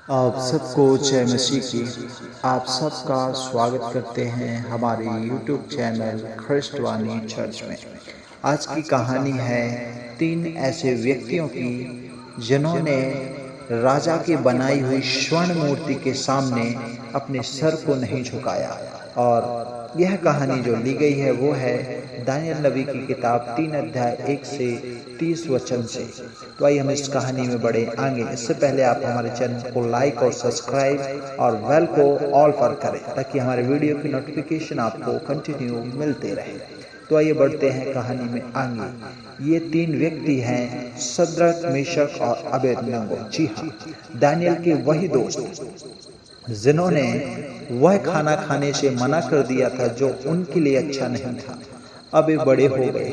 आप सबको जय मसीह की। आप सबका स्वागत करते हैं हमारे YouTube चैनल ख्रिस्टवानी चर्च में। आज की कहानी है 3 ऐसे व्यक्तियों की जिन्होंने राजा की बनाई हुई स्वर्ण मूर्ति के सामने अपने सर को नहीं झुकाया। और यह कहानी जो ली गई है वो है दानियल नबी की किताब 3 अध्याय 1 से 30 वचन से। तो आइए हम इस कहानी में बढ़े आगे। इससे पहले आप हमारे चैनल को लाइक और सब्सक्राइब और बेल को ऑल पर करें ताकि हमारे वीडियो की नोटिफिकेशन आपको कंटिन्यू मिलते रहे। तो आइए बढ़ते हैं कहानी में आगे। ये 3 व्यक्ति हैं शद्रक, मेशक और अबेदनगो। जी हाँ, दानियल के वही दोस्त जिन्होंने वह खाना खाने से मना कर दिया था जो उनके लिए अच्छा नहीं था। अब वे बड़े हो गए,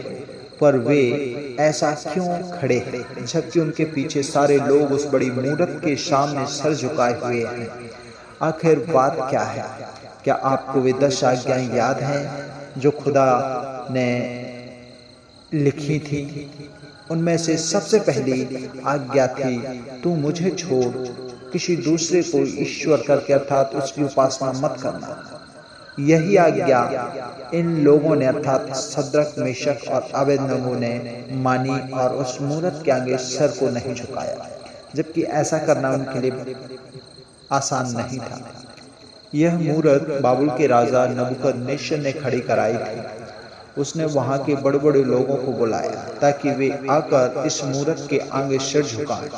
पर वे ऐसा क्यों खड़े हैं जबकि उनके पीछे सारे लोग उस बड़ी मूरत के सामने सर झुकाए हुए हैं? आखिर बात क्या है? क्या आपको वे 10 आज्ञाएं याद हैं जो खुदा ने लिखी थी? उनमें से सबसे पहली आज्ञा थी, तू मुझे छोड़ किसी दूसरे को ईश्वर करके अर्थात उसकी उपासना मत करना। यही आज्ञा इन लोगों ने अर्थात शद्रक, मेशक और अबेदनगो ने मानी और उस मूरत के आगे सर को नहीं झुकाया, जबकि ऐसा करना उनके लिए आसान नहीं था। यह मूरत बाबुल के राजा नबूकदनेस्सर ने खड़ी कराई थी। उसने वहां के बड़े बड़े लोगों को बुलाया ताकि वे आकर इस मूरत के आगे सिर झुकाएं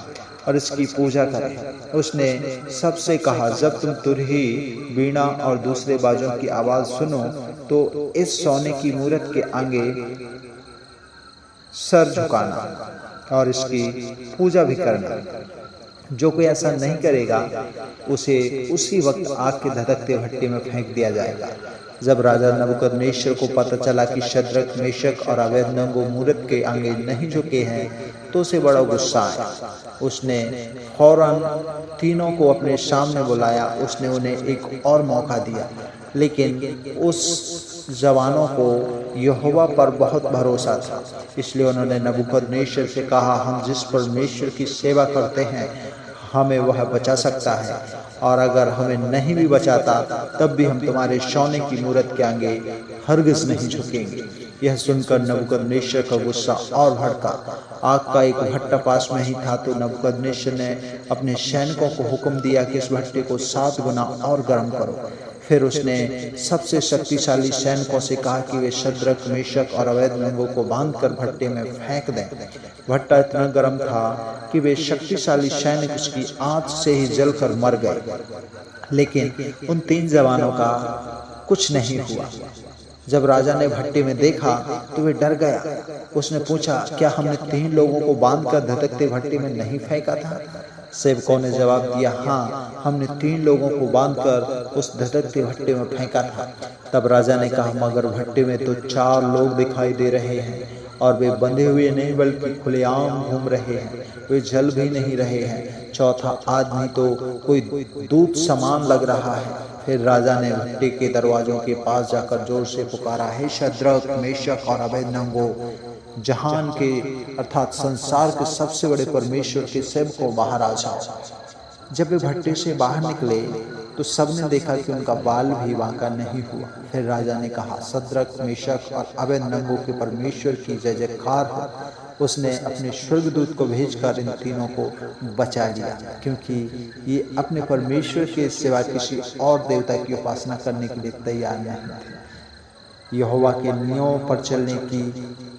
और इसकी पूजा करें। उसने सबसे कहा, जब तुम तुरही, वीणा और दूसरे बाजों की आवाज सुनो तो इस सोने की मूरत के आगे सर झुकाना और इसकी पूजा भी करना। जो कोई ऐसा नहीं करेगा उसे उसी वक्त आग के धधकते भट्टे में फेंक दिया जाएगा। जब राजा नबूकदनेस्सर को पता चला कि शद्रक, मेशक और अबेदनगो मूरत के आगे नहीं झुके हैं तो उसे बड़ा गुस्सा आया। उसने फौरन तीनों को अपने सामने बुलाया। उसने उन्हें एक और मौका दिया, लेकिन उस जवानों को यहोवा पर बहुत भरोसा था, इसलिए उन्होंने नबूकदनेस्सर से कहा, हम जिस परमेश्वर की सेवा करते हैं हमें वह बचा सकता है, और अगर हमें नहीं भी बचाता तब भी हम तुम्हारे सोने की मूरत के आगे हरगिज नहीं झुकेंगे। यह सुनकर नबूकदनेस्सर का गुस्सा और भड़का। आग का एक भट्टा पास में ही था, तो नबूकदनेस्सर ने अपने सैनिकों को हुक्म दिया कि इस भट्टे को 7 गुना और गर्म करो। फिर उसने सबसे शक्तिशाली सैनिकों से कहा कि वे शद्रक, मेशक और अबेदनगो को बांधकर भट्टे में फेंक दें। भट्टा इतना गर्म था कि वे शक्तिशाली सैनिक उसकी आंच से ही जलकर मर गए, लेकिन उन 3 जवानों का कुछ नहीं हुआ। जब राजा ने भट्टे में देखा तो वे डर गया। उसने पूछा, क्या हमने 3 लोगों को बांधकर धधकते भट्टे में नहीं फेंका था? सेवकों ने जवाब दिया, हाँ, हमने 3 लोगों को बांधकर उस धधकते भट्टे में फेंका था। तब राजा ने कहा, मगर भट्टे में तो 4 लोग दिखाई दे रहे हैं और वे बंधे हुए नहीं बल्कि खुलेआम घूम रहे हैं, वे जल भी नहीं रहे हैं। चौथा आदमी तो कोई दूत समान लग रहा है। फिर राजा ने भट्टे के दरवाजों के पास जाकर जोर से पुकारा, हे शद्रक, मेशक और अबेदनगो, जहान के अर्थात संसार के सबसे बड़े परमेश्वर के सेवकों, बाहर आ जाओ। जब वे भट्टे से बाहर निकले तो सबने देखा कि उनका बाल भी बांका नहीं हुआ। फिर राजा ने कहा, शद्रक, मेशक और अबेदनगो के परमेश्वर की जय जयकार हो। उसने अपने स्वर्गदूत को भेजकर इन तीनों को बचा लिया, क्योंकि ये अपने परमेश्वर के सिवा किसी और देवता की उपासना करने के लिए तैयार नहीं थे। यहोवा के नियमों पर चलने की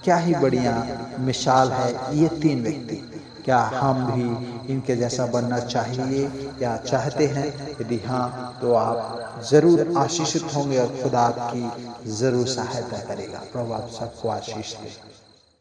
क्या ही बढ़िया मिसाल है ये 3 व्यक्ति। क्या हम भी इनके जैसा बनना चाहिए या चाहते हैं? यदि हाँ, तो आप जरूर आशीषित होंगे और खुदा आपकी जरूर सहायता करेगा। प्रभु आप सबको आशीष दे।